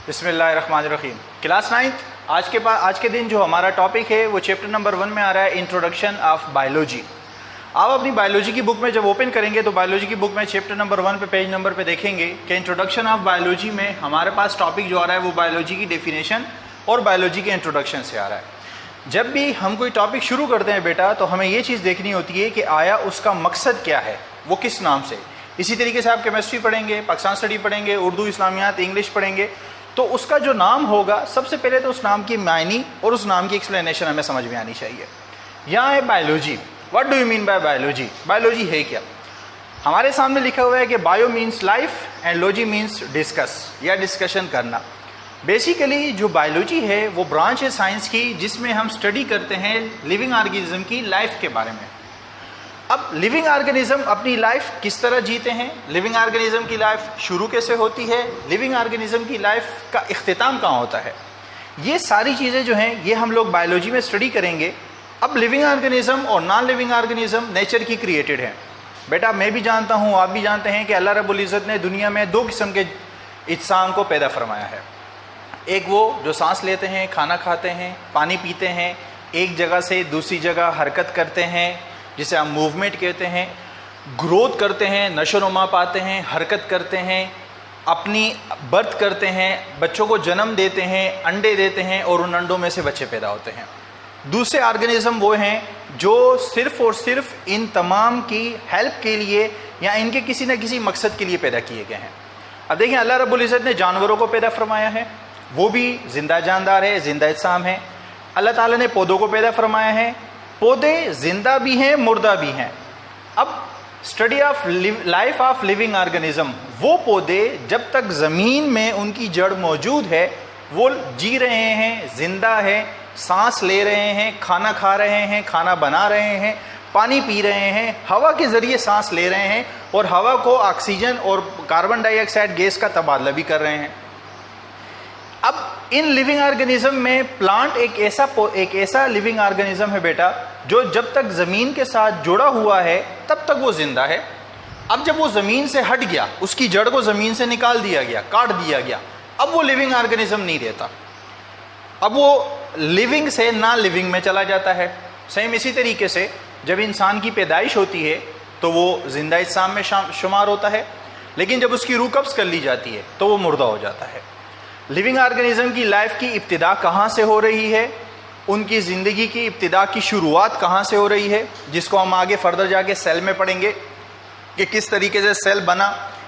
बिस्मिल्लाहिर्रहमानिर्रहीम। क्लास 9 आज के दिन जो हमारा टॉपिक है वो चैप्टर नंबर 1 में आ रहा है, इंट्रोडक्शन ऑफ बायोलॉजी। आप अपनी बायोलॉजी की बुक में जब ओपन करेंगे तो बायोलॉजी की बुक में चैप्टर नंबर 1 पे पेज नंबर पे देखेंगे कि इंट्रोडक्शन ऑफ बायोलॉजी में हमारे पास टॉपिक जो आ रहा है वो बायोलॉजी की डेफिनेशन और बायोलॉजी के इंट्रोडक्शन से आ रहा है। जब भी हम कोई टॉपिक शुरू करते हैं बेटा, तो हमें ये चीज़ देखनी होती है कि आया उसका मकसद क्या है, वो किस नाम से। इसी तरीके से आप केमिस्ट्री पढ़ेंगे, पाकिस्तान स्टडी पढ़ेंगे, उर्दू, इस्लामियात, इंग्लिश पढ़ेंगे, तो उसका जो नाम होगा सबसे पहले तो उस नाम की मायनी और उस नाम की एक्सप्लेनेशन हमें समझ में आनी चाहिए। यहाँ है biology. What do you mean by biology? Biology है क्या? हमारे सामने लिखा हुआ है कि bio means life and logy means discuss या डिस्कशन करना। बेसिकली जो बायोलॉजी है वो ब्रांच है साइंस की जिसमें हम स्टडी करते हैं लिविंग ऑर्गेनिज्म की लाइफ के बारे में। अब लिविंग ऑर्गेनिज्म अपनी लाइफ किस तरह जीते हैं, लिविंग ऑर्गेनिज्म की लाइफ शुरू कैसे होती है, लिविंग ऑर्गेनिज्म की लाइफ का इख्तिताम कहाँ होता है, ये सारी चीज़ें जो हैं ये हम लोग बायोलॉजी में स्टडी करेंगे। अब लिविंग ऑर्गेनिज्म और नॉन लिविंग ऑर्गेनिज्म नेचर की क्रिएटेड है। बेटा मैं भी जानता हूँ, आप भी जानते हैं कि अल्लाह रब्बुल इज़्ज़त ने दुनिया में 2 किस्म के इंसान को पैदा फरमाया है। एक वो जो सांस लेते हैं, खाना खाते हैं, पानी पीते हैं, एक जगह से दूसरी जगह हरकत करते हैं, जिसे हम मूवमेंट कहते हैं, ग्रोथ करते हैं, नशोनुमा पाते हैं, हरकत करते हैं, अपनी बर्थ करते हैं, बच्चों को जन्म देते हैं, अंडे देते हैं और उन अंडों में से बच्चे पैदा होते हैं। दूसरे ऑर्गेनिज्म वो हैं जो सिर्फ़ और सिर्फ इन तमाम की हेल्प के लिए या इनके किसी न किसी मकसद के लिए पैदा किए गए हैं। अब देखिए अल्लाह रब्बुल इज़्ज़त ने जानवरों को पैदा फरमाया है, वो भी जिंदा जानदार है, जिंदा इस्साम है। अल्लाह ताला ने पौधों को पैदा फरमाया है, पौधे जिंदा भी हैं, मुर्दा भी हैं। अब study of life of living organism, वो पौधे जब तक ज़मीन में उनकी जड़ मौजूद है वो जी रहे हैं, जिंदा है, सांस ले रहे हैं, खाना खा रहे हैं, खाना बना रहे हैं, पानी पी रहे हैं, हवा के ज़रिए सांस ले रहे हैं और हवा को ऑक्सीजन और कार्बन डाइऑक्साइड गैस का तबादला भी कर रहे हैं। अब इन लिविंग ऑर्गेनिज्म में प्लांट एक ऐसा लिविंग ऑर्गेनिज्म है बेटा जो जब तक ज़मीन के साथ जुड़ा हुआ है तब तक वो जिंदा है। अब जब वो ज़मीन से हट गया, उसकी जड़ को ज़मीन से निकाल दिया गया, काट दिया गया, अब वो लिविंग ऑर्गेनिज्म नहीं रहता, अब वो लिविंग से नॉन लिविंग में चला जाता है। सेम इसी तरीके से जब इंसान की पैदाइश होती है तो वो जिंदा इस्साम में शुमार होता है, लेकिन जब उसकी रूह कब्ज़ कर ली जाती है तो वो मुर्दा हो जाता है। लिविंग ऑर्गेनिज्म की लाइफ की इब्तिदा कहाँ से हो रही है, उनकी ज़िंदगी की इब्तिदा की शुरुआत कहाँ से हो रही है, जिसको हम आगे फर्दर जाके सेल में पढ़ेंगे कि किस तरीके से सेल बना,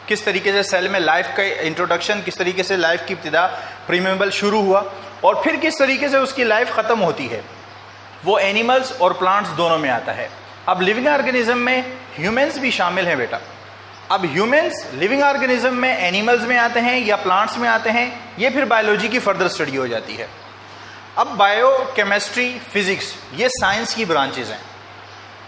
किस तरीके से सेल में लाइफ का इंट्रोडक्शन, किस तरीके से लाइफ की इब्तिदा प्रीमेबल शुरू हुआ और फिर किस तरीके से उसकी लाइफ ख़त्म होती है। वो एनिमल्स और प्लांट्स दोनों में आता है। अब लिविंग ऑर्गेनिज्म में ह्यूमन्स भी शामिल हैं बेटा। अब ह्यूमन्स लिविंग ऑर्गेनिज्म में एनिमल्स में आते हैं या प्लांट्स में आते हैं, ये फिर बायोलॉजी की फर्दर स्टडी हो जाती है। अब बायो, केमिस्ट्री, फिजिक्स ये साइंस की ब्रांचेज हैं।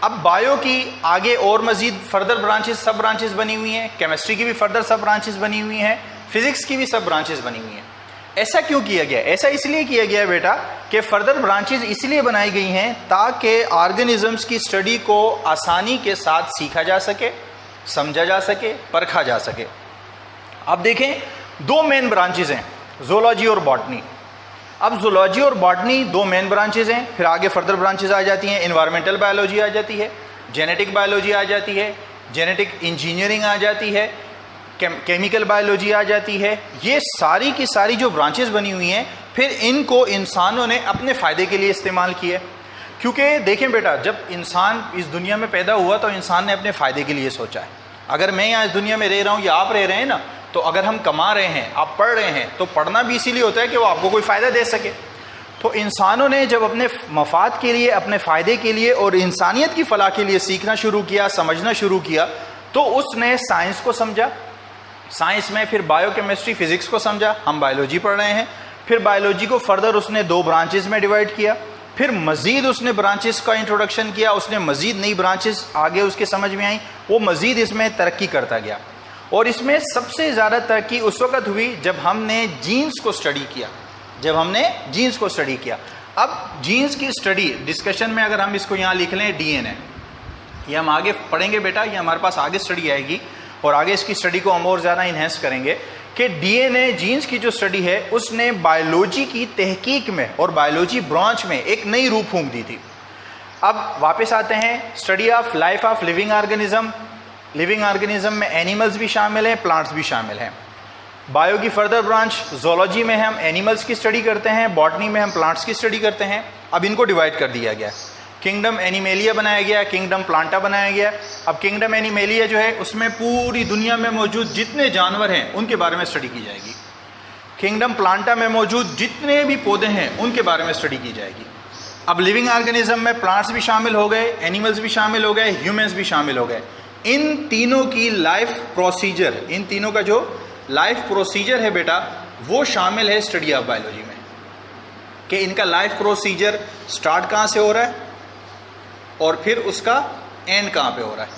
अब बायो की आगे और मजीद फर्दर ब्रांचेस, सब ब्रांचेस बनी हुई हैं, केमिस्ट्री की भी फर्दर सब ब्रांचेस बनी हुई हैं, फिजिक्स की भी सब ब्रांचेस बनी हुई हैं। ऐसा क्यों किया गया? ऐसा इसलिए किया गया बेटा कि फर्दर ब्रांचेज इसलिए बनाई गई हैं ताकि ऑर्गेनिजम्स की स्टडी को आसानी के साथ सीखा जा सके, समझा जा सके, परखा जा सके। अब देखें 2 मेन ब्रांचेज हैं, ज़ूलॉजी और बॉटनी। अब ज़ूलॉजी और बॉटनी 2 मेन ब्रांचेज हैं, फिर आगे फर्दर ब्रांचेज आ जाती हैं। एनवायरमेंटल बायोलॉजी आ जाती है, जेनेटिक बायोलॉजी आ जाती है, जेनेटिक इंजीनियरिंग आ जाती है, केमिकल बायोलॉजी आ जाती है। ये सारी की सारी जो ब्रांचेज बनी हुई हैं फिर इनको इंसानों ने अपने फ़ायदे के लिए इस्तेमाल किया। क्योंकि देखें बेटा, जब इंसान इस दुनिया में पैदा हुआ तो इंसान ने अपने फ़ायदे के लिए सोचा है। अगर मैं यहाँ इस दुनिया में रह रहा हूँ या आप रह रहे हैं ना, तो अगर हम कमा रहे हैं, आप पढ़ रहे हैं, तो पढ़ना भी इसीलिए होता है कि वो आपको कोई फ़ायदा दे सके। तो इंसानों ने जब अपने मफाद के लिए, अपने फ़ायदे के लिए और इंसानियत की फ़लाह के लिए सीखना शुरू किया, समझना शुरू किया, तो उसने साइंस को समझा। साइंस में फिर बायो, केमिस्ट्री, फिजिक्स को समझा। हम बायोलॉजी पढ़ रहे हैं, फिर बायोलॉजी को फर्दर उसने 2 ब्रांचेज में डिवाइड किया, फिर मज़ीद उसने ब्रांचेस का इंट्रोडक्शन किया, उसने मज़ीद नई ब्रांचेस आगे उसके समझ में आई, वो मज़ीद इसमें तरक्की करता गया। और इसमें सबसे ज़्यादा तरक्की उस वक़्त हुई जब हमने जीन्स को स्टडी किया। अब जीन्स की स्टडी डिस्कशन में अगर हम इसको यहाँ लिख लें DNA, ये हम आगे पढ़ेंगे बेटा, ये हमारे पास आगे स्टडी आएगी और आगे इसकी स्टडी को हम और ज़्यादा इन्हेंस करेंगे कि डीएनए जीन्स की जो स्टडी है उसने बायोलॉजी की तहकीक में और बायोलॉजी ब्रांच में एक नई रूह फूंक दी थी। अब वापस आते हैं study of life of living organism. Living organism में एनिमल्स भी शामिल हैं, प्लांट्स भी शामिल हैं। बायो की फर्दर ब्रांच जोलॉजी में हम एनिमल्स की स्टडी करते हैं, बॉटनी में हम प्लांट्स की स्टडी करते हैं। अब इनको डिवाइड कर दिया गया, किंगडम एनिमेलिया बनाया गया, किंगडम प्लांटा बनाया गया। अब किंगडम एनिमेलिया जो है उसमें पूरी दुनिया में मौजूद जितने जानवर हैं उनके बारे में स्टडी की जाएगी। किंगडम प्लांटा में मौजूद जितने भी पौधे हैं उनके बारे में स्टडी की जाएगी। अब लिविंग ऑर्गेनिज्म में प्लांट्स भी शामिल हो गए, एनिमल्स भी शामिल हो गए, ह्यूमन्स भी शामिल हो गए। इन तीनों की लाइफ प्रोसीजर, इन तीनों का जो लाइफ प्रोसीजर है बेटा वो शामिल है स्टडी ऑफ बायोलॉजी में, कि इनका लाइफ प्रोसीजर स्टार्ट कहाँ से हो रहा है और फिर उसका एंड कहाँ पे हो रहा है।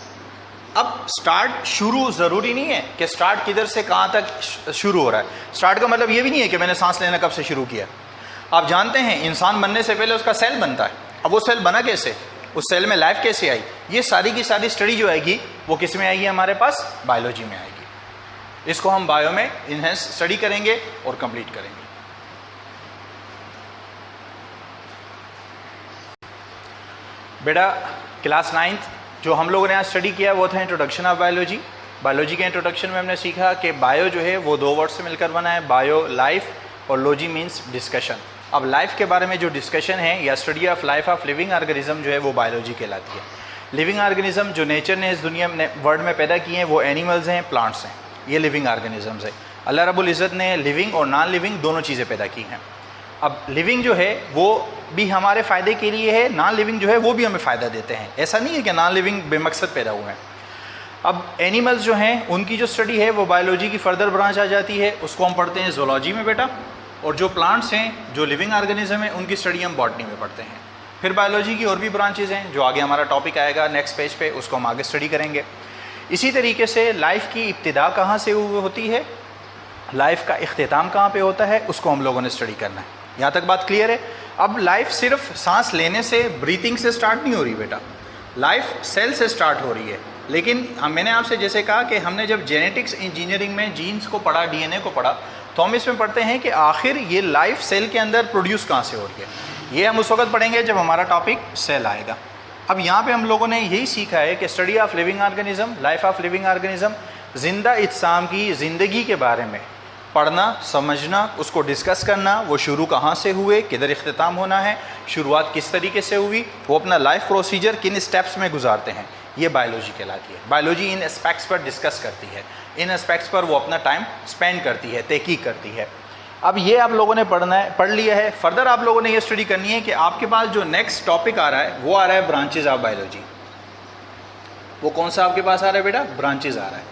अब स्टार्ट शुरू ज़रूरी नहीं है कि स्टार्ट किधर से कहाँ तक शुरू हो रहा है। स्टार्ट का मतलब ये भी नहीं है कि मैंने सांस लेना कब से शुरू किया। आप जानते हैं इंसान बनने से पहले उसका सेल बनता है। अब वो सेल बना कैसे, उस सेल में लाइफ कैसे आई, ये सारी की सारी स्टडी जो आएगी वो किस में आएगी, हमारे पास बायोलॉजी में आएगी। इसको हम बायो में इनहेंस स्टडी करेंगे और कंप्लीट करेंगे। बेटा क्लास 9th जो हम लोगों ने आज स्टडी किया वो था इंट्रोडक्शन ऑफ बायोलॉजी। बायोलॉजी के इंट्रोडक्शन में हमने सीखा कि बायो जो है वो 2 वर्ड से मिलकर बना है, बायो लाइफ और लॉजी मीन्स डिस्कशन। अब लाइफ के बारे में जो डिस्कशन है या study of life of living organism जो है वो बायोलॉजी कहलाती है। लिविंग ऑर्गेनिज्म जो नेचर ने इस दुनिया में वर्ल्ड में पैदा किए हैं वो एनिमल्स हैं, प्लांट्स हैं, ये लिविंग ऑर्गेनिजम्स है। अल्लाह रब्बुल इज़्ज़त ने लिविंग और नॉन लिविंग दोनों चीज़ें पैदा की हैं। अब लिविंग जो है वो भी हमारे फ़ायदे के लिए है, नॉन लिविंग जो है वो भी हमें फ़ायदा देते हैं। ऐसा नहीं है कि नॉन लिविंग बेमकसद पैदा हुए हैं। अब एनिमल्स जो हैं उनकी जो स्टडी है वो बायोलॉजी की फर्दर ब्रांच आ जाती है, उसको हम पढ़ते हैं ज़ूलॉजी में बेटा। और जो प्लांट्स हैं, जो लिविंग ऑर्गेनिज्म है, उनकी स्टडी हम बॉटनी में पढ़ते हैं। फिर बायोलॉजी की और भी ब्रांचेज़ हैं जो आगे हमारा टॉपिक आएगा नेक्स्ट पेज पे, उसको हम आगे स्टडी करेंगे। इसी तरीके से लाइफ की इब्तिदा कहाँ से होती है, लाइफ का इख्तिताम कहाँ पे होता है, उसको हम लोगों ने स्टडी करना है। यहाँ तक बात क्लियर है। अब लाइफ सिर्फ सांस लेने से, ब्रीथिंग से स्टार्ट नहीं हो रही बेटा, लाइफ सेल से स्टार्ट हो रही है। लेकिन मैंने आपसे जैसे कहा कि हमने जब जेनेटिक्स इंजीनियरिंग में जीन्स को पढ़ा, डीएनए को पढ़ा, तो हम इसमें पढ़ते हैं कि आखिर ये लाइफ सेल के अंदर प्रोड्यूस कहाँ से हो रही है। ये हम उस वक्त पढ़ेंगे जब हमारा टॉपिक सेल आएगा। अब यहाँ पे हम लोगों ने यही सीखा है कि study of living organism, life of living organism, जिंदा इज्साम की ज़िंदगी के बारे में पढ़ना, समझना, उसको डिस्कस करना, वो शुरू कहाँ से हुए, किधर इख्तिताम होना है, शुरुआत किस तरीके से हुई, वो अपना लाइफ प्रोसीजर किन स्टेप्स में गुजारते हैं, ये बायोलॉजी कहलाती है। बायोलॉजी इन एस्पेक्ट्स पर डिस्कस करती है, इन एस्पेक्ट्स पर वो अपना टाइम स्पेंड करती है, तहकीक करती है। अब ये आप लोगों ने पढ़ लिया है। फर्दर आप लोगों ने ये स्टडी करनी है कि आपके पास जो नेक्स्ट टॉपिक आ रहा है वो आ रहा है ब्रांचेज ऑफ बायोलॉजी। वो कौन सा आपके पास आ रहा है बेटा, ब्रांचेज आ रहा है।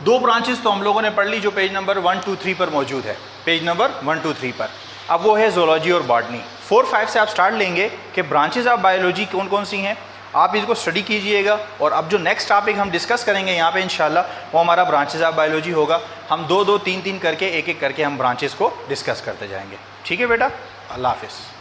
2 ब्रांचेस तो हम लोगों ने पढ़ ली जो पेज नंबर 1, 2, 3 पर मौजूद है, पेज नंबर 1, 2, 3 पर। अब वो है ज़ूलॉजी और बॉटनी। 4, 5 से आप स्टार्ट लेंगे कि ब्रांचेज ऑफ बायोलॉजी कौन कौन सी हैं, आप इसको स्टडी कीजिएगा। और अब जो नेक्स्ट टॉपिक हम डिस्कस करेंगे यहाँ पे इंशाल्लाह वो हमारा ब्रांचेज ऑफ बायोलॉजी होगा। हम 2, 2, 3, 3 करके एक एक करके हम ब्रांचेस को डिस्कस करते जाएंगे। ठीक है बेटा, अल्लाह हाफिज़।